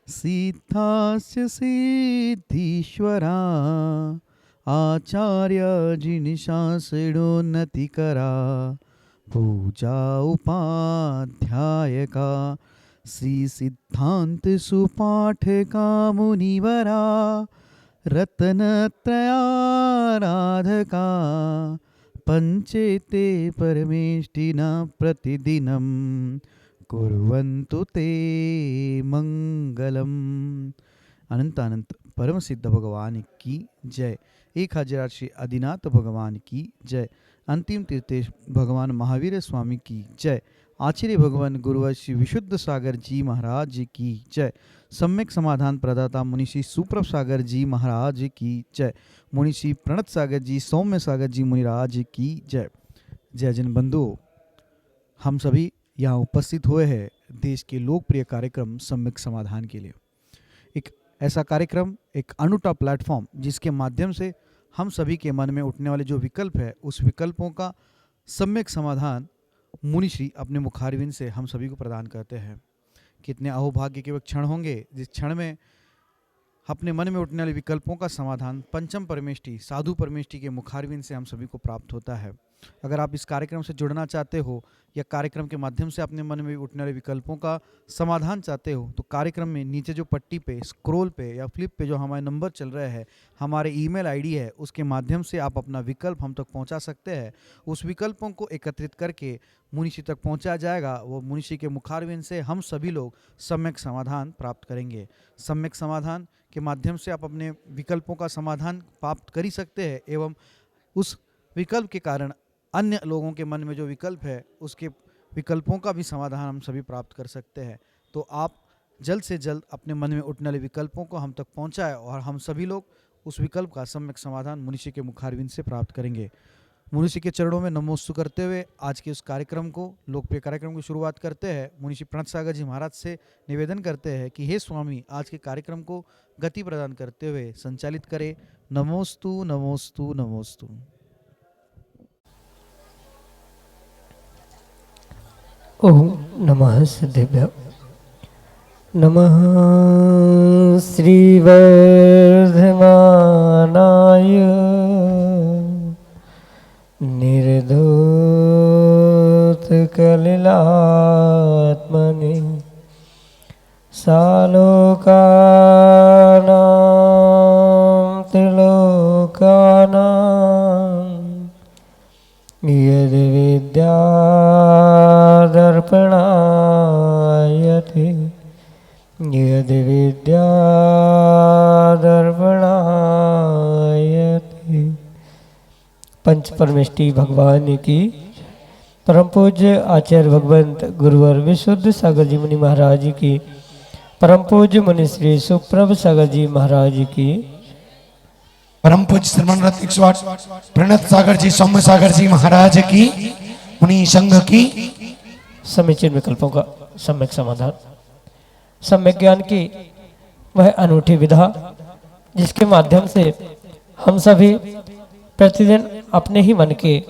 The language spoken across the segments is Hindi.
सिद्धास्य सिद्धीश्वरा आचार्य जिनिशासिडोन्नतिकरा पूजा उपाध्यायका श्री सिद्धांत सुपाठका मुनिवरा रत्नत्रयाराधका पंचेते परमेष्टिना प्रतिदिनं कुर्वन्तु ते मंगलम। अनंत अनंत परम सिद्ध भगवान की जय। 1000 श्री आदिनाथ भगवान की जय। अंतिम तीर्थेश भगवान महावीर स्वामी की जय। आचार्य भगवान गुरुवर श्री विशुद्ध सागर जी महाराज की जय। सम्यक समाधान प्रदाता मुनिषि सुप्रभ सागर जी महाराज की जय। मुनिषि प्रणत सागर जी सौम्य सागर जी मुनिराज की जय। जय जन बंधुओं, हम सभी यहाँ उपस्थित हुए हैं देश के लोकप्रिय कार्यक्रम सम्यक समाधान के लिए। एक ऐसा कार्यक्रम, एक अनूठा प्लेटफॉर्म जिसके माध्यम से हम सभी के मन में उठने वाले जो विकल्प है उस विकल्पों का सम्यक समाधान मुनिश्री अपने मुखारविंद से हम सभी को प्रदान करते हैं। कितने अहोभाग्य के वह क्षण होंगे जिस क्षण में अपने मन में उठने वाले विकल्पों का समाधान पंचम परमेष्टि साधु परमेष्टि के मुखारविंद से हम सभी को प्राप्त होता है। अगर आप इस कार्यक्रम से जुड़ना चाहते हो या कार्यक्रम के माध्यम से अपने मन में उठने वाले विकल्पों का समाधान चाहते हो तो कार्यक्रम में नीचे जो पट्टी पे स्क्रॉल पे या फ्लिप पे जो हमारे नंबर चल रहे हैं, हमारे ईमेल आईडी है, उसके माध्यम से आप अपना विकल्प हम तक पहुंचा सकते हैं। उस विकल्पों को एकत्रित करके मुनिषी तक पहुंचाया जाएगा। वो मुनिषी के मुखारविंद से हम सभी लोग सम्यक समाधान प्राप्त करेंगे। सम्यक समाधान के माध्यम से आप अपने विकल्पों का समाधान प्राप्त कर ही सकते हैं एवं उस विकल्प के कारण अन्य लोगों के मन में जो विकल्प है उसके विकल्पों का भी समाधान हम सभी प्राप्त कर सकते हैं। तो आप जल्द से जल्द अपने मन में उठने वाले विकल्पों को हम तक पहुंचाएं और हम सभी लोग उस विकल्प का सम्यक समाधान मुनिषी के मुखारविंद से प्राप्त करेंगे। मुनिषी के चरणों में नमोस्तु करते हुए आज के उस कार्यक्रम को, लोकप्रिय कार्यक्रम की शुरुआत करते हैं। मुनिषी प्रणत सागर जी महाराज से निवेदन करते हैं कि हे स्वामी, आज के कार्यक्रम को गति प्रदान करते हुए संचालित करें। नमोस्तु नमोस्तु नमोस्तु। ओम नमः सिद्धेभ्यो। नमः श्रीवर्धमानाय निर्धूतकलिलात्मने सालोकानां त्रिलोकानां यद्विद्यादर्पणायते यद्विद्यादर्पणायते। पंच परमेष्टि भगवान की परम पूज्य आचार्य भगवंत गुरुवर विशुद्ध सागर जी मुनि महाराज की, परम पूज्य मुनि श्री सुप्रभ सागर जी महाराज की, परम पूज्य श्रीमनरत्न 108 प्रणत सागर जी सौम्य सागर जी महाराज की, मुनि संघ की समीचीन विकल्पों का सम्यक समाधान, सम्यक ज्ञान की वह अनूठी विधा जिसके माध्यम से हम सभी प्रतिदिन अपने ही मन के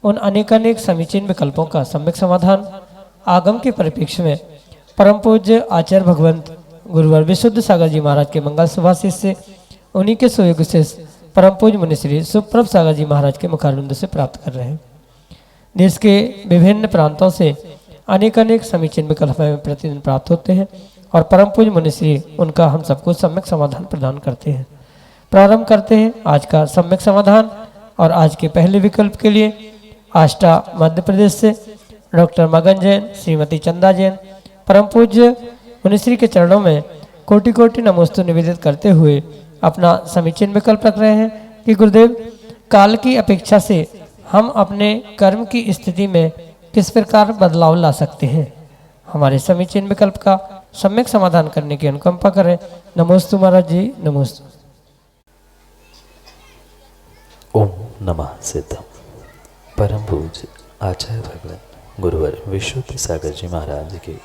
उन अनेकानेक समीचीन विकल्पों का सम्यक समाधान आगम के परिप्रेक्ष्य में परम पूज्य आचार्य भगवंत गुरुवर विशुद्ध सागर जी महाराज के मंगल सुभाषिष से, उन्हीं के सुयोग से परम पूज्य मुनि श्री सुप्रभ सागर जी महाराज के मुखारविंद से प्राप्त कर रहे हैं। देश के विभिन्न प्रांतों से अनेकानेक समीचीन विकल्प हमें प्रतिदिन प्राप्त होते हैं और परम पूज्य मुनि श्री उनका हम सबको सम्यक समाधान प्रदान करते हैं। प्रारंभ करते हैं आज का सम्यक समाधान और आज के पहले विकल्प के लिए आष्टा मध्य प्रदेश से डॉक्टर मगन जैन, श्रीमती चंदा जैन परम पूज्य मुनिश्री के चरणों में कोटि कोटि नमोस्तु निवेदित करते हुए अपना समीचीन विकल्प रख रहे हैं कि गुरुदेव, काल की अपेक्षा से हम अपने कर्म की स्थिति में किस प्रकार बदलाव ला सकते हैं। हमारे समीचीन विकल्प का सम्यक समाधान करने की अनुकंपा करें। नमोस्तु महाराज जी, नमोस्तु। ओम नमः सिद्धम। परम पूज्य आचार्य भगवान गुरुवर विशुद्ध सागर जी महाराज के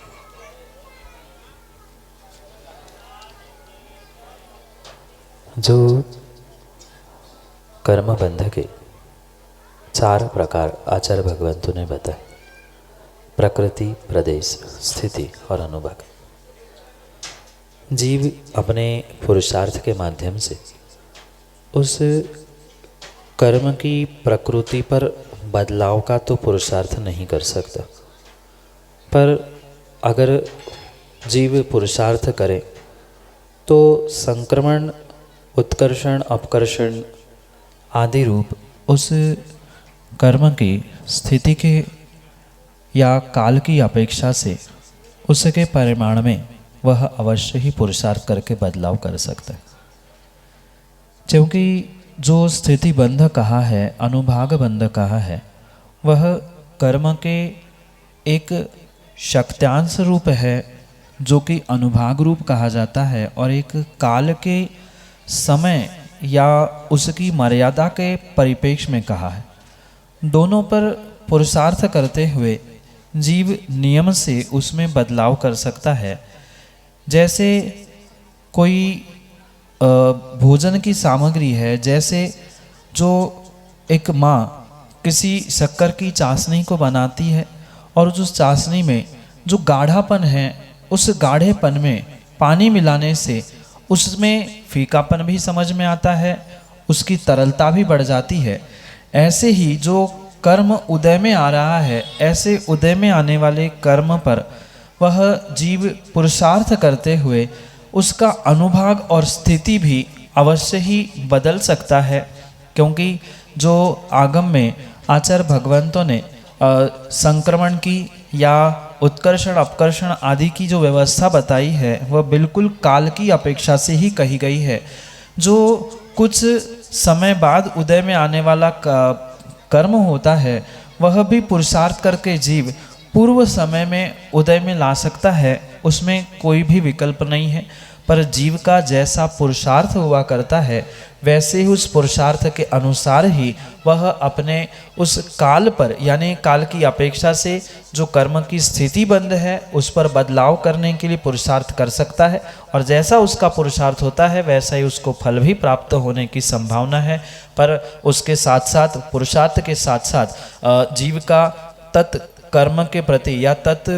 जो कर्म बंध के 4 प्रकार आचार्य भगवंतों ने बताए, प्रकृति, प्रदेश, स्थिति और अनुभव। जीव अपने पुरुषार्थ के माध्यम से उस कर्म की प्रकृति पर बदलाव का तो पुरुषार्थ नहीं कर सकता, पर अगर जीव पुरुषार्थ करे तो संक्रमण, उत्कर्षण, अपकर्षण आदि रूप उस कर्म की स्थिति के या काल की अपेक्षा से उसके परिमाण में वह अवश्य ही पुरुषार्थ करके बदलाव कर सकता है। क्योंकि जो स्थिति बंध कहा है, अनुभाग बंध कहा है, वह कर्म के एक शक्त्यांश रूप है जो कि अनुभाग रूप कहा जाता है, और एक काल के समय या उसकी मर्यादा के परिप्रेक्ष्य में कहा है। दोनों पर पुरुषार्थ करते हुए जीव नियम से उसमें बदलाव कर सकता है। जैसे कोई भोजन की सामग्री है, जैसे जो एक माँ किसी शक्कर की चाशनी को बनाती है और उस चाशनी में जो गाढ़ापन है, उस गाढ़ेपन में पानी मिलाने से उसमें फीकापन भी समझ में आता है, उसकी तरलता भी बढ़ जाती है। ऐसे ही जो कर्म उदय में आ रहा है, ऐसे उदय में आने वाले कर्म पर वह जीव पुरुषार्थ करते हुए उसका अनुभाग और स्थिति भी अवश्य ही बदल सकता है। क्योंकि जो आगम में आचार्य भगवंतों ने संक्रमण की या उत्कर्षण, अपकर्षण आदि की जो व्यवस्था बताई है, वह बिल्कुल काल की अपेक्षा से ही कही गई है। जो कुछ समय बाद उदय में आने वाला कर्म होता है, वह भी पुरुषार्थ करके जीव पूर्व समय में उदय में ला सकता है, उसमें कोई भी विकल्प नहीं है। पर जीव का जैसा पुरुषार्थ हुआ करता है, वैसे ही उस पुरुषार्थ के अनुसार ही वह अपने उस काल पर, यानी काल की अपेक्षा से जो कर्म की स्थिति बंद है, उस पर बदलाव करने के लिए पुरुषार्थ कर सकता है। और जैसा उसका पुरुषार्थ होता है, वैसा ही उसको फल भी प्राप्त होने की संभावना है। पर उसके साथ साथ, पुरुषार्थ के साथ साथ जीव का तत्कर्म के प्रति या तत्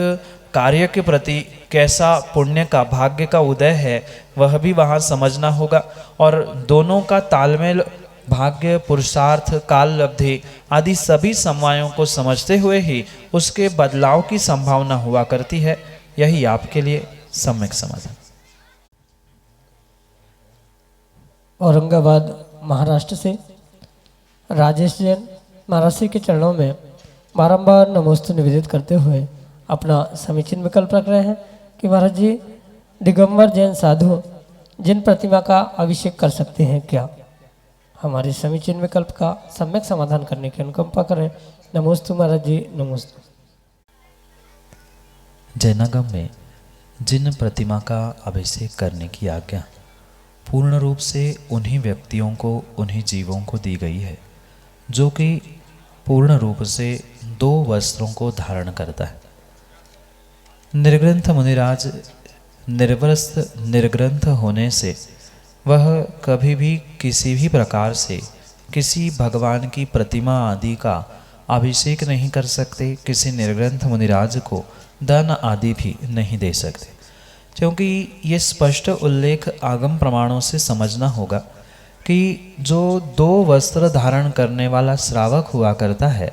कार्य के प्रति कैसा पुण्य का, भाग्य का उदय है, वह भी वहाँ समझना होगा। और दोनों का तालमेल, भाग्य, पुरुषार्थ, काल लब्धि आदि सभी समवायों को समझते हुए ही उसके बदलाव की संभावना हुआ करती है। यही आपके लिए सम्यक समाधान। औरंगाबाद महाराष्ट्र से राजेश जैन महाराज के चरणों में बारंबार नमोस्तु निवेदित करते हुए अपना समीचीन विकल्प रख रहे हैं कि महाराज जी, दिगंबर जैन साधु जिन प्रतिमा का अभिषेक कर सकते हैं क्या? हमारे समीचीन विकल्प का सम्यक समाधान करने की अनुकंपा करें। नमोस्तु महाराज जी, नमोस्तु। जैनागम में जिन प्रतिमा का अभिषेक करने की आज्ञा पूर्ण रूप से उन्हीं व्यक्तियों को, उन्हीं जीवों को दी गई है जो कि पूर्ण रूप से 2 वस्त्रों को धारण करता है। निर्ग्रंथ मुनिराज निर्वस्त्र निर्ग्रंथ होने से वह कभी भी किसी भी प्रकार से किसी भगवान की प्रतिमा आदि का अभिषेक नहीं कर सकते, किसी निर्ग्रंथ मुनिराज को दान आदि भी नहीं दे सकते। क्योंकि ये स्पष्ट उल्लेख आगम प्रमाणों से समझना होगा कि जो 2 वस्त्र धारण करने वाला श्रावक हुआ करता है,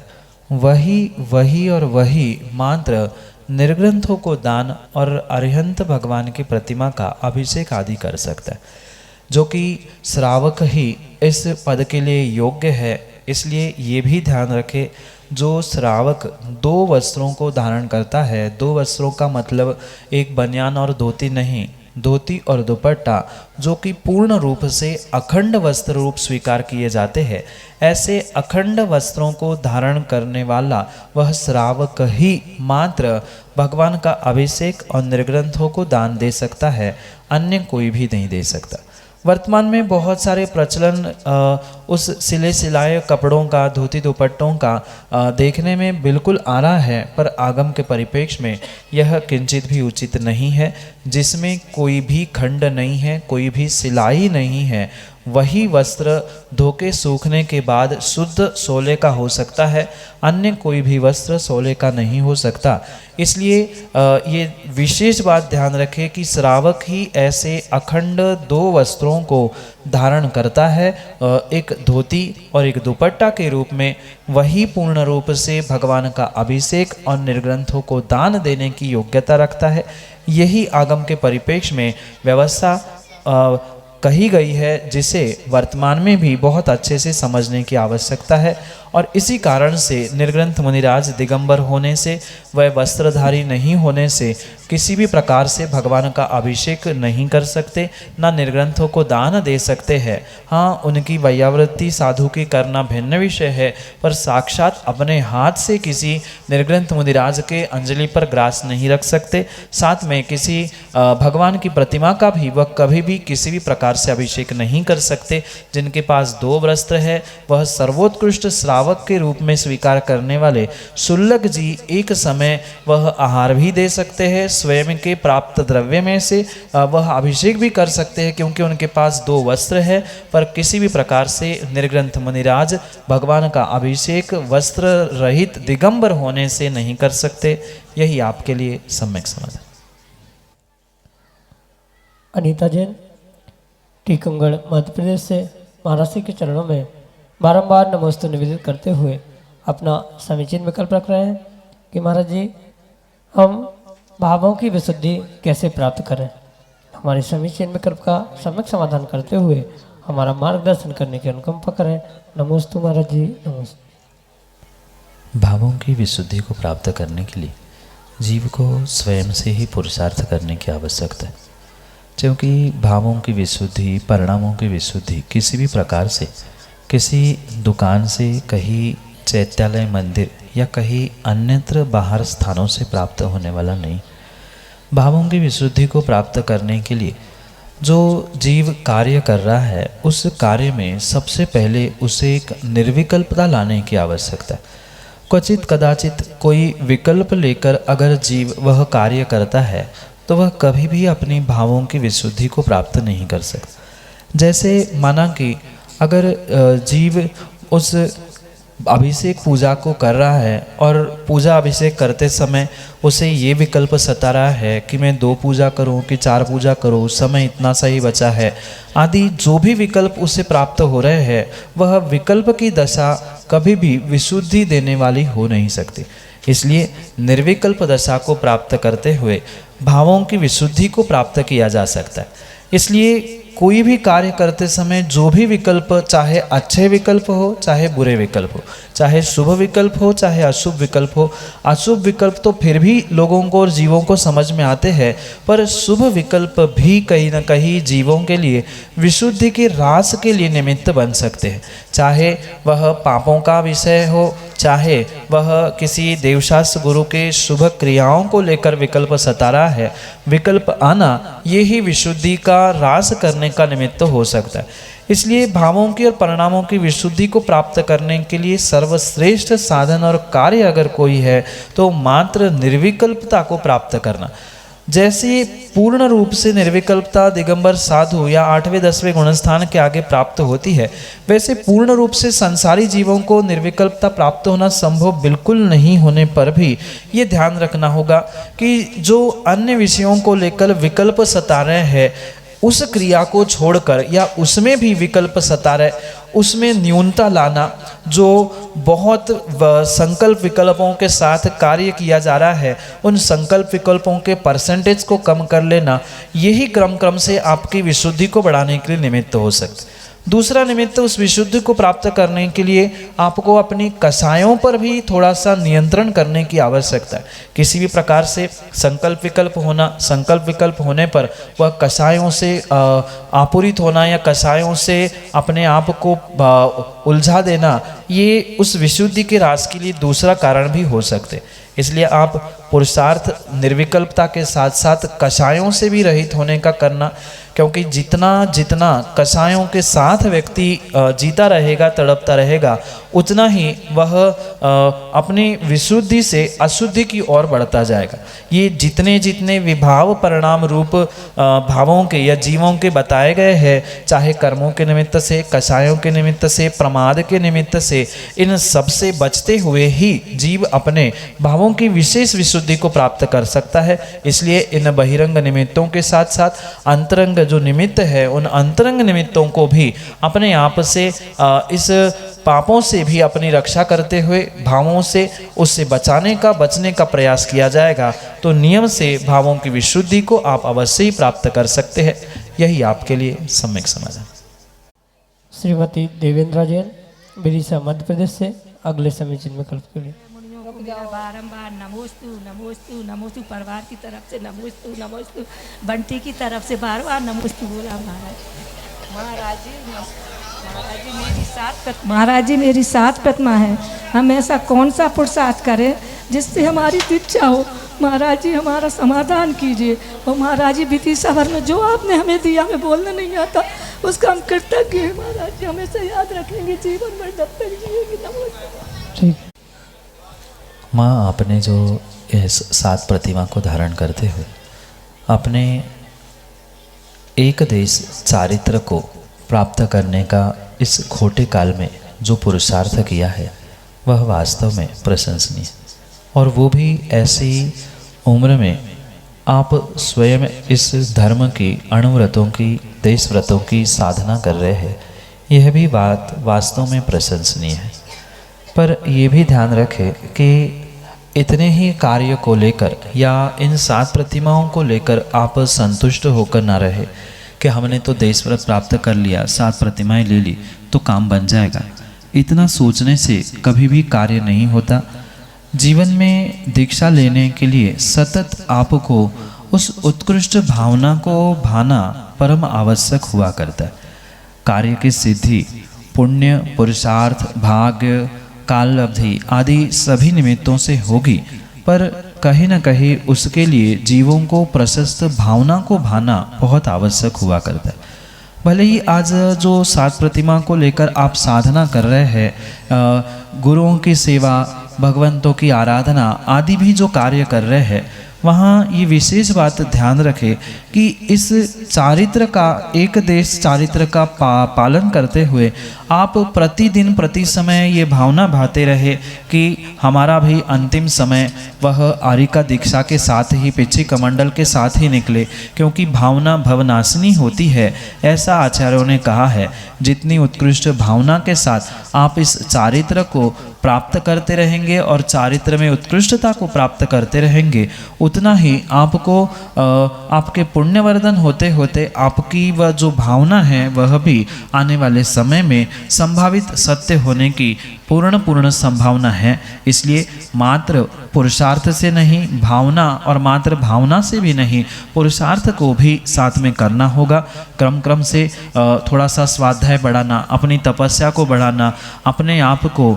वही मात्र निर्ग्रंथों को दान और अरिहंत भगवान की प्रतिमा का अभिषेक आदि कर सकता है, जो कि श्रावक ही इस पद के लिए योग्य है। इसलिए ये भी ध्यान रखे, जो श्रावक 2 वस्त्रों को धारण करता है, 2 वस्त्रों का मतलब एक बनियान और धोती नहीं, धोती और दुपट्टा, जो कि पूर्ण रूप से अखंड वस्त्र रूप स्वीकार किए जाते हैं, ऐसे अखंड वस्त्रों को धारण करने वाला वह श्रावक ही मात्र भगवान का अभिषेक और निर्ग्रंथों को दान दे सकता है, अन्य कोई भी नहीं दे सकता। वर्तमान में बहुत सारे प्रचलन उस सिले सिलाए कपड़ों का, धोती दुपट्टों का देखने में बिल्कुल आ रहा है, पर आगम के परिप्रेक्ष्य में यह किंचित भी उचित नहीं है। जिसमें कोई भी खंड नहीं है, कोई भी सिलाई नहीं है, वही वस्त्र धोके सूखने के बाद शुद्ध सोले का हो सकता है, अन्य कोई भी वस्त्र सोले का नहीं हो सकता। इसलिए ये विशेष बात ध्यान रखें कि श्रावक ही ऐसे अखंड दो वस्त्रों को धारण करता है, एक धोती और एक दुपट्टा के रूप में। वही पूर्ण रूप से भगवान का अभिषेक और निर्ग्रंथों को दान देने की योग्यता रखता है। यही आगम के परिप्रेक्ष्य में व्यवस्था कही गई है, जिसे वर्तमान में भी बहुत अच्छे से समझने की आवश्यकता है। और इसी कारण से निर्ग्रंथ मुनिराज दिगंबर होने से, वह वस्त्रधारी नहीं होने से किसी भी प्रकार से भगवान का अभिषेक नहीं कर सकते, ना निर्ग्रंथों को दान दे सकते हैं। हाँ, उनकी वैयावृत्ति साधु की करना भिन्न विषय है, पर साक्षात अपने हाथ से किसी निर्ग्रंथ मुनिराज के अंजलि पर ग्रास नहीं रख सकते। साथ में किसी भगवान की प्रतिमा का भी वह कभी भी किसी भी प्रकार से अभिषेक नहीं कर सकते। जिनके पास दो वस्त्र है, वह सर्वोत्कृष्ट श्रावक के रूप में स्वीकार करने वाले शुल्लक जी एक समय वह आहार भी दे सकते हैं, स्वयं के प्राप्त द्रव्य में से वह अभिषेक भी कर सकते हैं, क्योंकि उनके पास दो वस्त्र है। पर किसी भी प्रकार से निर्ग्रंथ मुनिराज भगवान का अभिषेक वस्त्र रहित दिगंबर होने से नहीं कर सकते। यही आपके लिए सम्यक समाधान। अनीता जैन टीकमगढ़ मध्य प्रदेश से महाराज जी के चरणों में बारंबार नमोस्तु निवेदित करते हुए अपना समीचीन विकल्प रख रहे हैं कि महाराज जी, हम भावों की विशुद्धि कैसे प्राप्त करें। हमारे समीचीन विकल्प का सम्यक समाधान करते हुए हमारा मार्गदर्शन करने की अनुकंपा करें। नमोस्तु महाराज जी, नमोस्तु। भावों की विशुद्धि को प्राप्त करने के लिए जीव को स्वयं से ही पुरुषार्थ करने की आवश्यकता है, क्योंकि भावों की विशुद्धि, परिणामों की विशुद्धि किसी भी प्रकार से किसी दुकान से, कहीं चैत्यालय मंदिर या कहीं अन्यत्र बाहर स्थानों से प्राप्त होने वाला नहीं। भावों की विशुद्धि को प्राप्त करने के लिए जो जीव कार्य कर रहा है, उस कार्य में सबसे पहले उसे एक निर्विकल्पता लाने की आवश्यकता है। क्वचित कदाचित कोई विकल्प लेकर अगर जीव वह कार्य करता है, तो वह कभी भी अपनी भावों की विशुद्धि को प्राप्त नहीं कर सकता। जैसे माना कि अगर जीव उस अभिषेक पूजा को कर रहा है और पूजा अभिषेक करते समय उसे ये विकल्प सता रहा है कि मैं 2 पूजा करूं कि 4 पूजा करूं, समय इतना सही बचा है आदि, जो भी विकल्प उसे प्राप्त हो रहे हैं, वह विकल्प की दशा कभी भी विशुद्धि देने वाली हो नहीं सकती। इसलिए निर्विकल्प दशा को प्राप्त करते हुए भावों की विशुद्धि को प्राप्त किया जा सकता है। इसलिए कोई भी कार्य करते समय जो भी विकल्प, चाहे अच्छे विकल्प हो चाहे बुरे विकल्प हो, चाहे शुभ विकल्प हो चाहे अशुभ विकल्प हो, अशुभ विकल्प तो फिर भी लोगों को और जीवों को समझ में आते हैं, पर शुभ विकल्प भी कहीं न कहीं जीवों के लिए विशुद्धि के रास के लिए निमित्त बन सकते हैं। चाहे वह पापों का विषय हो, चाहे वह किसी देवशास्त्र गुरु के शुभ क्रियाओं को लेकर विकल्प सता रहा है, विकल्प आना यही विशुद्धि का रास करने का निमित्त हो सकता है। इसलिए भावों की और परिणामों की विशुद्धि को प्राप्त करने के लिए सर्वश्रेष्ठ साधन और कार्य अगर कोई है तो मात्र निर्विकल्पता को प्राप्त करना। जैसे पूर्ण रूप से निर्विकल्पता दिगंबर साधु या 8वें 10वें गुणस्थान के आगे प्राप्त होती है, वैसे पूर्ण रूप से संसारी जीवों को निर्विकल्पता प्राप्त होना संभव बिल्कुल नहीं होने पर भी ये ध्यान रखना होगा कि जो अन्य विषयों को लेकर विकल्प सता रहे हैं, उस क्रिया को छोड़कर या उसमें भी विकल्प सता रहे, उसमें न्यूनता लाना, जो बहुत संकल्प विकल्पों के साथ कार्य किया जा रहा है, उन संकल्प विकल्पों के परसेंटेज को कम कर लेना, यही क्रम से आपकी विशुद्धि को बढ़ाने के लिए निमित्त हो सकता है। दूसरा निमित्त, उस विशुद्धि को प्राप्त करने के लिए आपको अपनी कषायों पर भी थोड़ा सा नियंत्रण करने की आवश्यकता है। किसी भी प्रकार से संकल्प विकल्प होने पर वह कषायों से आपूरित होना या कषायों से अपने आप को उलझा देना, ये उस विशुद्धि के रास के लिए दूसरा कारण भी हो सकते। इसलिए आप पुरुषार्थ निर्विकल्पता के साथ साथ कषायों से भी रहित होने का करना। क्योंकि जितना जितना कसायों के साथ व्यक्ति जीता रहेगा, तड़पता रहेगा, उतना ही वह अपनी विशुद्धि से अशुद्धि की ओर बढ़ता जाएगा। ये जितने जितने विभाव परिणाम रूप भावों के या जीवों के बताए गए हैं, चाहे कर्मों के निमित्त से, कसायों के निमित्त से, प्रमाद के निमित्त से, इन सब से बचते हुए ही जीव अपने भावों की विशेष विशुद्धि को प्राप्त कर सकता है। इसलिए इन बहिरंग निमित्तों के साथ साथ अंतरंग जो निमित्त है, उन अंतरंग निमित्तों को भी अपने आप से इस पापों से भी अपनी रक्षा करते हुए भावों से उससे बचने का प्रयास किया जाएगा, तो नियम से भावों की विशुद्धि को आप अवश्य ही प्राप्त कर सकते हैं। यही आपके लिए सम्यक समाधान। श्रीमती देवेंद्र जैन, बिरिसा, मध्य प्रदेश से अगले समीचीन विकल्प के लिए। बारंबार नमोस्तु नमोस्तु नमोस्तु, परिवार की तरफ से नमोस्तु नमोस्तु, बंटी की तरफ से बार बार नमोस्तु बोला। महाराज जी मेरी 7 प्रतिमा है। हम ऐसा कौन सा पुरुषार्थ करें जिससे हमारी दीक्षा हो। महाराज जी हमारा समाधान कीजिए। और महाराज जी बीतीसा भर में जो आपने हमें दिया, हमें बोलना नहीं आता, उसका हम कृतज्ञ हैं। महाराज जी हमेशा याद रखेंगे जीवन भर जब तक जिएंगे। नमस्ते। ठीक। माँ, आपने जो इस 7 प्रतिमा को धारण करते हुए अपने एक देश चारित्र को प्राप्त करने का इस खोटे काल में जो पुरुषार्थ किया है, वह वास्तव में प्रशंसनीय, और वो भी ऐसी उम्र में आप स्वयं इस धर्म की, अणुव्रतों की, देश व्रतों की साधना कर रहे हैं। यह भी बात वास्तव में प्रशंसनीय है। पर ये भी ध्यान रखें कि इतने ही कार्य को लेकर या इन 7 प्रतिमाओं को लेकर आप संतुष्ट होकर ना रहे कि हमने तो देश व्रत प्राप्त कर लिया, 7 प्रतिमाएं ले ली तो काम बन जाएगा। इतना सोचने से कभी भी कार्य नहीं होता। जीवन में दीक्षा लेने के लिए सतत आपको उस उत्कृष्ट भावना को भाना परम आवश्यक हुआ करता है। कार्य की सिद्धि पुण्य, पुरुषार्थ, भाग्य, काल अवधि आदि सभी निमित्तों से होगी, पर कहीं न कहीं उसके लिए जीवों को प्रशस्त भावना को भाना बहुत आवश्यक हुआ करता है। भले ही आज जो 7 प्रतिमा को लेकर आप साधना कर रहे हैं, गुरुओं की सेवा, भगवंतों की आराधना आदि भी जो कार्य कर रहे हैं, वहाँ ये विशेष बात ध्यान रखें कि इस चारित्र का, एक देश चारित्र का पालन करते हुए आप प्रतिदिन प्रति समय ये भावना भाते रहे कि हमारा भी अंतिम समय वह आरिका दीक्षा के साथ ही, पिछी कमंडल के साथ ही निकले, क्योंकि भावना भवनाशिनी होती है, ऐसा आचार्यों ने कहा है। जितनी उत्कृष्ट भावना के साथ आप इस चारित्र को प्राप्त करते रहेंगे और चारित्र में उत्कृष्टता को प्राप्त करते रहेंगे, उतना ही आपको आपके पुण्यवर्धन होते होते आपकी वह जो भावना है वह भी आने वाले समय में संभावित सत्य होने की पूर्ण संभावना है। इसलिए मात्र पुरुषार्थ से नहीं, भावना और मात्र भावना से भी नहीं, पुरुषार्थ को भी साथ में करना होगा। क्रम से थोड़ा सा स्वाध्याय बढ़ाना, अपनी तपस्या को बढ़ाना, अपने आप को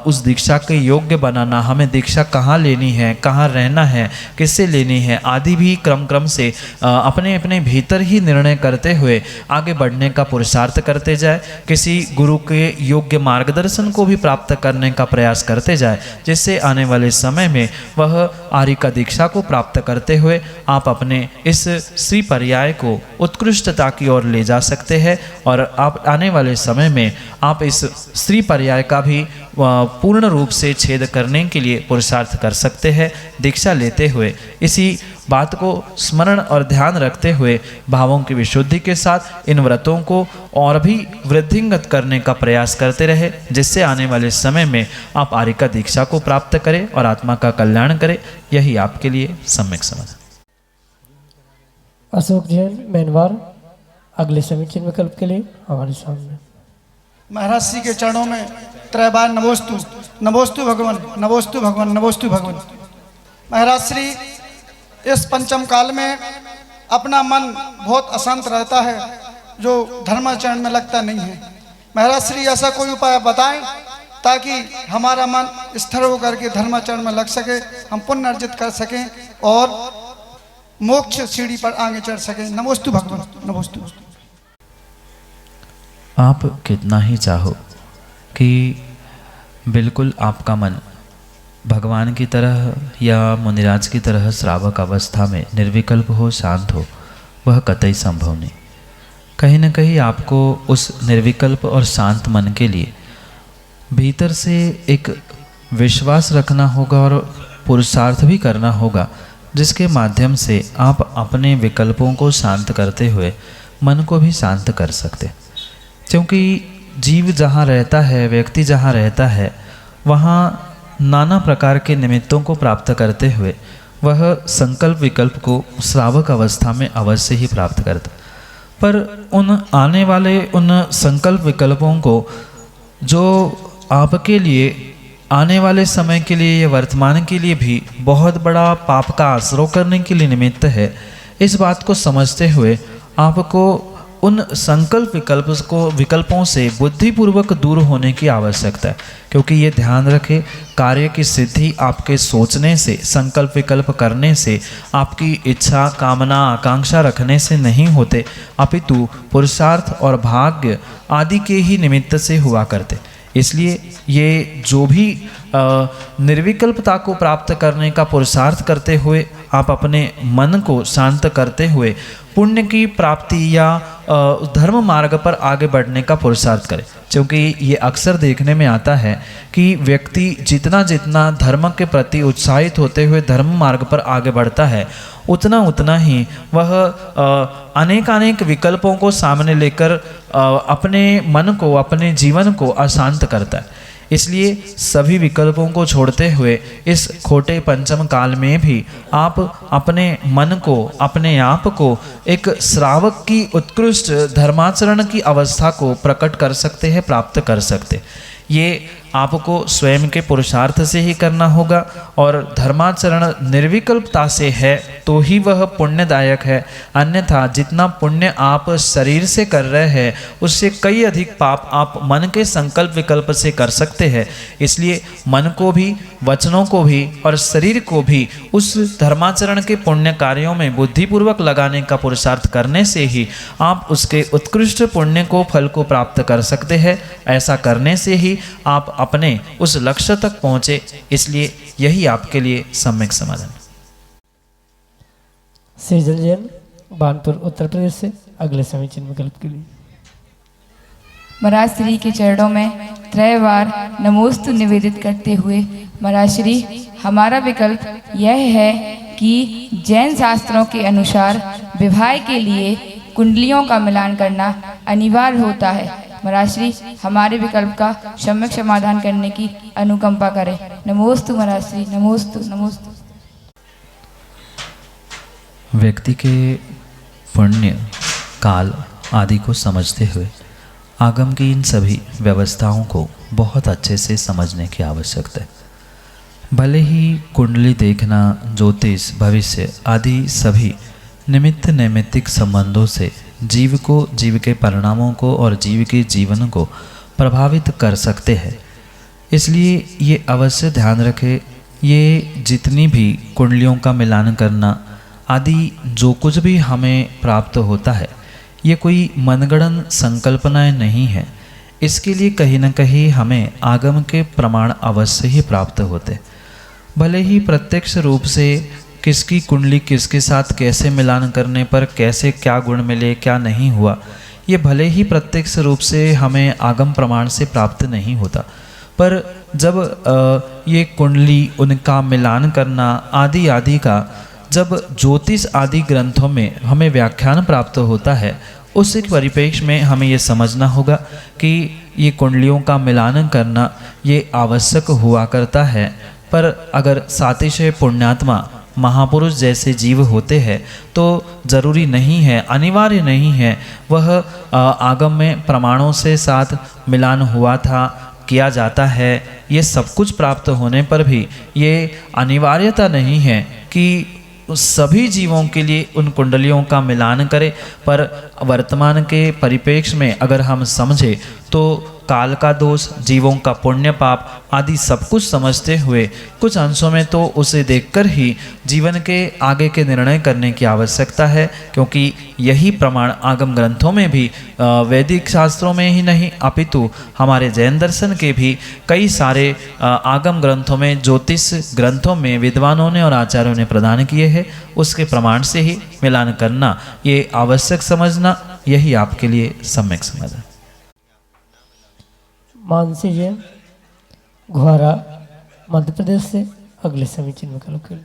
उस दीक्षा के योग्य बनाना, हमें दीक्षा कहाँ लेनी है, कहाँ रहना है, किससे लेनी है आदि भी क्रम से अपने अपने भीतर ही निर्णय करते हुए आगे बढ़ने का पुरुषार्थ करते जाए। किसी गुरु के योग्य मार्गदर्शन को भी प्राप्त करने का प्रयास करते जाए, जिससे आने वाले समय में वह आरिका दीक्षा को प्राप्त करते हुए आप अपने इस श्री पर्याय को उत्कृष्टता की ओर ले जा सकते हैं। और आप आने वाले समय में आप इस श्री पर्याय का भी पूर्ण रूप से छेद करने के लिए पुरुषार्थ कर सकते हैं। दीक्षा लेते हुए इसी बात को स्मरण और ध्यान रखते हुए भावों की विशुद्धि के साथ इन व्रतों को और भी वृद्धिंगत करने का प्रयास करते रहे, जिससे आने वाले समय में आप आरिका दीक्षा को प्राप्त करें और आत्मा का कल्याण करें। यही आपके लिए सम्यक समाधान। अशोक जैन, मैनवार, अगले समीचीन विकल्प के लिए हमारे सामने। महाराज श्री के चरणों में त्रैबार नमोस्तु, नमोस्तु भगवान, नमोस्तु भगवान, नमोस्तु भगवान। महाराज श्री इस पंचम काल में अपना मन बहुत अशांत रहता है, जो धर्माचरण में लगता नहीं है। महाराज श्री ऐसा कोई उपाय बताएं ताकि हमारा मन स्थिर होकर के धर्माचरण में लग सके, हम पुण्य अर्जित कर सकें और मोक्ष सीढ़ी पर आगे चढ़ सके। नमोस्तु भगवान, नमोस्तु। आप कितना ही चाहो कि बिल्कुल आपका मन भगवान की तरह या मुनिराज की तरह श्रावक अवस्था में निर्विकल्प हो, शांत हो, वह कतई संभव नहीं। कहीं न कहीं आपको उस निर्विकल्प और शांत मन के लिए भीतर से एक विश्वास रखना होगा और पुरुषार्थ भी करना होगा, जिसके माध्यम से आप अपने विकल्पों को शांत करते हुए मन को भी शांत कर सकते। क्योंकि जीव जहाँ रहता है, व्यक्ति जहाँ रहता है, वहाँ नाना प्रकार के निमित्तों को प्राप्त करते हुए वह संकल्प विकल्प को श्रावक अवस्था में अवश्य ही प्राप्त करता। पर उन आने वाले उन संकल्प विकल्पों को जो आपके लिए आने वाले समय के लिए या वर्तमान के लिए भी बहुत बड़ा पाप का आश्रय करने के लिए निमित्त है, इस बात को समझते हुए आपको उन संकल्प विकल्पों से बुद्धिपूर्वक दूर होने की आवश्यकता है। क्योंकि ये ध्यान रखें, कार्य की सिद्धि आपके सोचने से, संकल्प विकल्प करने से, आपकी इच्छा, कामना, आकांक्षा रखने से नहीं होते, अपितु पुरुषार्थ और भाग्य आदि के ही निमित्त से हुआ करते। इसलिए ये जो भी निर्विकल्पता को प्राप्त करने का पुरुषार्थ करते हुए आप अपने मन को शांत करते हुए पुण्य की प्राप्ति या धर्म मार्ग पर आगे बढ़ने का पुरुषार्थ करें। क्योंकि ये अक्सर देखने में आता है कि व्यक्ति जितना जितना धर्म के प्रति उत्साहित होते हुए धर्म मार्ग पर आगे बढ़ता है, उतना उतना ही वह अनेक विकल्पों को सामने लेकर अपने मन को, अपने जीवन को अशांत करता है। इसलिए सभी विकल्पों को छोड़ते हुए इस खोटे पंचम काल में भी आप अपने मन को, अपने आप को एक श्रावक की उत्कृष्ट धर्माचरण की अवस्था को प्रकट कर सकते हैं, प्राप्त कर सकते। ये आपको स्वयं के पुरुषार्थ से ही करना होगा और धर्माचरण निर्विकल्पता से है तो ही वह पुण्यदायक है। अन्यथा जितना पुण्य आप शरीर से कर रहे हैं उससे कई अधिक पाप आप मन के संकल्प विकल्प से कर सकते हैं। इसलिए मन को भी, वचनों को भी और शरीर को भी उस धर्माचरण के पुण्य कार्यों में बुद्धिपूर्वक लगाने का पुरुषार्थ करने से ही आप उसके उत्कृष्ट पुण्य को, फल को प्राप्त कर सकते हैं। ऐसा करने से ही आप अपने उस लक्ष्य तक पहुंचे। इसलिए यही आपके लिए सम्यक समाधान। सृजल जैन, बानपुर, उत्तर प्रदेश से अगले समीचीन विकल्प के लिए। महाराज श्री के चरणों में त्रयवार नमोस्तु निवेदित करते हुए महाराज श्री, हमारा विकल्प यह है कि जैन शास्त्रों के अनुसार विवाह के लिए कुंडलियों का मिलान करना अनिवार्य होता है। महाराज श्री, हमारे विकल्प का सम्यक समाधान करने की अनुकंपा करें। नमोस्तु महाराज श्री, नमोस्तु नमोस्तु। व्यक्ति के पुण्य, काल आदि को समझते हुए आगम की इन सभी व्यवस्थाओं को बहुत अच्छे से समझने की आवश्यकता है। भले ही कुंडली देखना, ज्योतिष, भविष्य आदि सभी निमित्त नैमित्तिक संबंधों से जीव को, जीव के परिणामों को और जीव के जीवन को प्रभावित कर सकते हैं। इसलिए ये अवश्य ध्यान रखें, ये जितनी भी कुंडलियों का मिलान करना आदि जो कुछ भी हमें प्राप्त होता है, ये कोई मनगढ़ंत संकल्पनाएं नहीं है। इसके लिए कहीं न कहीं हमें आगम के प्रमाण अवश्य ही प्राप्त होते। भले ही प्रत्यक्ष रूप से किसकी कुंडली किसके साथ कैसे मिलान करने पर कैसे क्या गुण मिले, क्या नहीं हुआ, ये भले ही प्रत्यक्ष रूप से हमें आगम प्रमाण से प्राप्त नहीं होता, पर जब ये कुंडली, उनका मिलान करना आदि आदि का जब ज्योतिष आदि ग्रंथों में हमें व्याख्यान प्राप्त होता है, उस एक परिप्रेक्ष्य में हमें ये समझना होगा कि ये कुंडलियों का मिलान करना ये आवश्यक हुआ करता है। पर अगर सातिशय पुण्यात्मा महापुरुष जैसे जीव होते हैं तो ज़रूरी नहीं है, अनिवार्य नहीं है वह आगम में प्रमाणों से साथ मिलान हुआ था, किया जाता है। ये सब कुछ प्राप्त होने पर भी ये अनिवार्यता नहीं है कि सभी जीवों के लिए उन कुंडलियों का मिलान करें। पर वर्तमान के परिप्रेक्ष्य में अगर हम समझें तो काल का दोष, जीवों का पुण्य पाप आदि सब कुछ समझते हुए कुछ अंशों में तो उसे देखकर ही जीवन के आगे के निर्णय करने की आवश्यकता है, क्योंकि यही प्रमाण आगम ग्रंथों में भी वैदिक शास्त्रों में ही नहीं अपितु हमारे जैन दर्शन के भी कई सारे आगम ग्रंथों में, ज्योतिष ग्रंथों में विद्वानों ने और आचार्यों ने प्रदान किए हैं। उसके प्रमाण से ही मिलान करना ये आवश्यक समझना, यही आपके लिए सम्यक समझ है। मानसी जैन घोरा मध्य प्रदेश से अगले समीचीन विकल्प के लिए।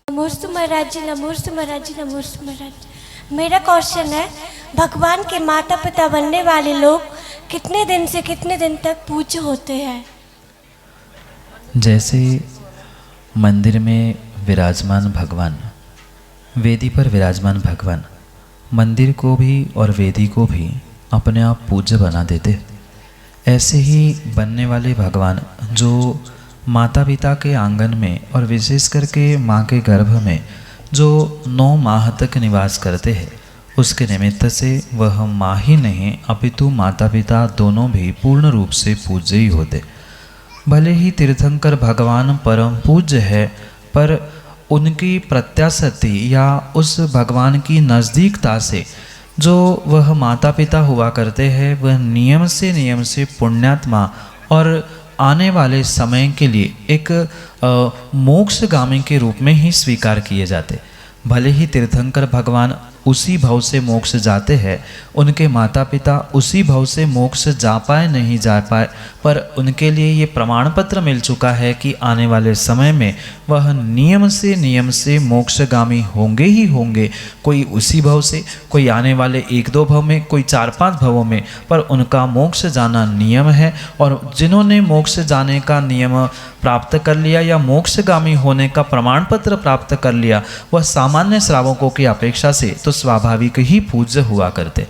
नमोस्तु महाराज जी, नमोस्तु महाराज जी, नमोस्तु महाराज जी। मेरा क्वेश्चन है, भगवान के माता पिता बनने वाले लोग कितने दिन से कितने दिन तक पूज्य होते हैं? जैसे मंदिर में विराजमान भगवान, वेदी पर विराजमान भगवान मंदिर को भी और वेदी को भी अपने आप पूज्य बना देते, ऐसे ही बनने वाले भगवान जो माता पिता के आंगन में और विशेष करके माँ के गर्भ में जो 9 माह तक निवास करते हैं, उसके निमित्त से वह माँ ही नहीं अपितु माता पिता दोनों भी पूर्ण रूप से पूज्य ही होते। भले ही तीर्थंकर भगवान परम पूज्य है, पर उनकी प्रत्याशक्ति या उस भगवान की नज़दीकता से जो वह माता पिता हुआ करते हैं, वह नियम से पुण्यात्मा और आने वाले समय के लिए एक मोक्षगामी के रूप में ही स्वीकार किए जाते। भले ही तीर्थंकर भगवान उसी भव से मोक्ष जाते हैं, उनके माता पिता उसी भव से मोक्ष जा पाए नहीं जा पाए, पर उनके लिए ये प्रमाण पत्र मिल चुका है कि आने वाले समय में वह नियम से मोक्षगामी होंगे ही होंगे। कोई उसी भव से, कोई आने वाले 1-2 भव में, कोई 4-5 भवों में, पर उनका मोक्ष जाना नियम है। और जिन्होंने मोक्ष जाने का नियम प्राप्त कर लिया या मोक्षगामी होने का प्रमाण पत्र प्राप्त कर लिया, वह सामान्य श्रावकों की अपेक्षा से तो स्वाभाविक ही पूज्य हुआ करते।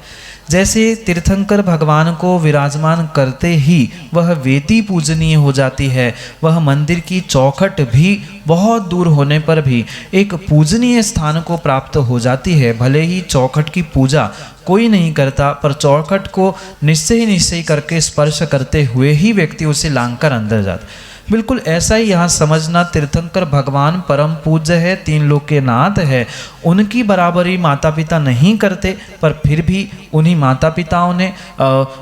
जैसे तीर्थंकर भगवान को विराजमान करते ही वह वेदी पूजनीय हो जाती है, वह मंदिर की चौखट भी बहुत दूर होने पर भी एक पूजनीय स्थान को प्राप्त हो जाती है। भले ही चौखट की पूजा कोई नहीं करता, पर चौखट को निश्चय करके स्पर्श करते हुए ही व्यक्ति उसे लांघकर अंदर जाता। बिल्कुल ऐसा ही यहाँ समझना, तीर्थंकर भगवान परम पूज्य है, 3 लोक के नाथ है, उनकी बराबरी माता पिता नहीं करते, पर फिर भी उन्हीं माता पिताओं ने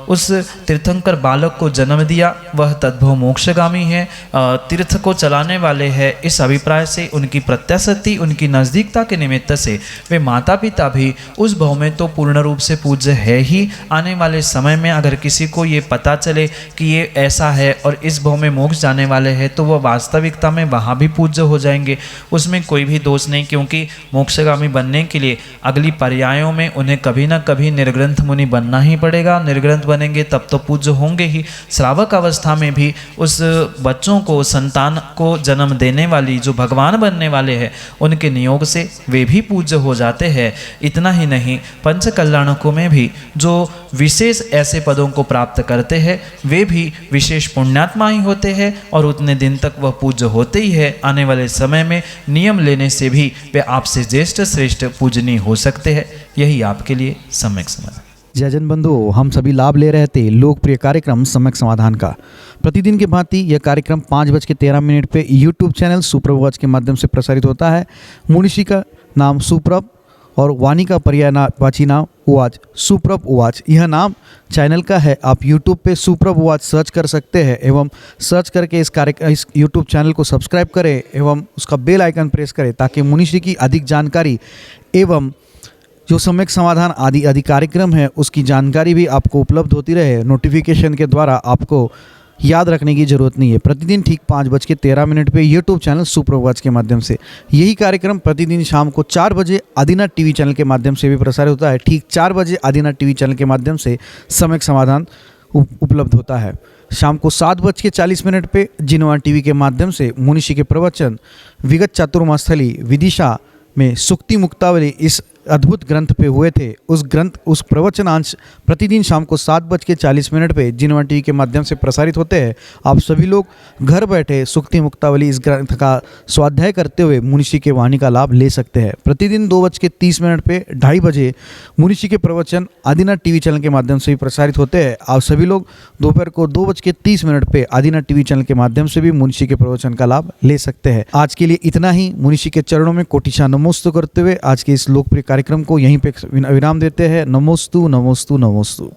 उस तीर्थंकर बालक को जन्म दिया, वह तद्भव मोक्षगामी है, तीर्थ को चलाने वाले हैं। इस अभिप्राय से उनकी प्रत्याशक्ति, उनकी नज़दीकता के निमित्त से वे माता पिता भी उस भव में तो पूर्ण रूप से पूज्य है ही। आने वाले समय में अगर किसी को ये पता चले कि ये ऐसा है और इस भव में मोक्ष जाने वाले हैं, तो वह वास्तविकता में वहाँ भी पूज्य हो जाएंगे, उसमें कोई भी दोष नहीं, क्योंकि मोक्षगामी बनने के लिए अगली पर्यायों में उन्हें कभी ना कभी निर्ग्रंथ मुनि बनना ही पड़ेगा। निर्ग्रंथ बनेंगे तब तो पूज्य होंगे ही। श्रावक अवस्था में भी उस बच्चों को, संतान को जन्म देने वाली जो भगवान बनने वाले हैं, उनके नियोग से वे भी पूज्य हो जाते हैं। इतना ही नहीं, पंच कल्याणकों में भी जो विशेष ऐसे पदों को प्राप्त करते हैं, वे भी विशेष पुण्यात्मा ही होते हैं और उतने दिन तक वह पूज्य होते ही है। आने वाले समय में नियम लेने से भी वे आपसे ज्येष्ठ श्रेष्ठ पूजनीय हो सकते हैं। यही आपके लिए सम्यक समाधान। जय जन बंधुओं, हम सभी लाभ ले रहे थे लोकप्रिय कार्यक्रम सम्यक समाधान का। प्रतिदिन की भांति यह कार्यक्रम 5:13 पे यूट्यूब चैनल सुप्रभ उवाच के माध्यम से प्रसारित होता है। मुनिषी का नाम सुप्रभ और वाणी का पर्यायवाची नाम उवाच, सुप्रभ उवाच यह नाम चैनल का है। आप यूट्यूब पे सुप्रभ उवाच सर्च कर सकते हैं एवं सर्च करके इस यूट्यूब चैनल को सब्सक्राइब करें एवं उसका बेल आइकन प्रेस करें, ताकि मुनिषी की अधिक जानकारी एवं जो सम्यक समाधान आदि कार्यक्रम है उसकी जानकारी भी आपको उपलब्ध होती रहे। नोटिफिकेशन के द्वारा आपको याद रखने की जरूरत नहीं है। प्रतिदिन ठीक 5:13 पे यूट्यूब चैनल सुप्रभ उवाच के माध्यम से यही कार्यक्रम प्रतिदिन शाम को 4 बजे आदिनाथ टीवी चैनल के माध्यम से भी प्रसारित होता है। ठीक 4 बजे आदिनाथ टीवी चैनल के माध्यम से सम्यक समाधान उपलब्ध होता है। शाम को 7:40 पे जिनवा टीवी के माध्यम से मुनिषी के प्रवचन विगत चातुर्मास्थली विदिशा में सुक्ति मुक्तावली इस अद्भुत ग्रंथ पे हुए थे, उस प्रवचनांश प्रतिदिन शाम को 7:40 पे जिनवा टीवी के माध्यम से प्रसारित होते हैं। आप सभी लोग घर बैठे सुक्ति मुक्तावली इस ग्रंथ का स्वाध्याय करते हुए मुनिषी के वाणी का लाभ ले सकते हैं। प्रतिदिन 2:30 पे 2:30 बजे मुनिषी के प्रवचन आदिनाथ टीवी चैनल के माध्यम से भी प्रसारित होते हैं। आप सभी लोग दोपहर को 2:30 पे आदिनाथ टीवी चैनल के माध्यम से भी मुनिषी के प्रवचन का लाभ ले सकते हैं। आज के लिए इतना ही। मुनिषी के चरणों में कोटिशा नमोस्तु करते हुए आज के इस लोकप्रिय कार्यक्रम को यहीं पे विराम देते हैं। नमोस्तु नमोस्तु नमोस्तु।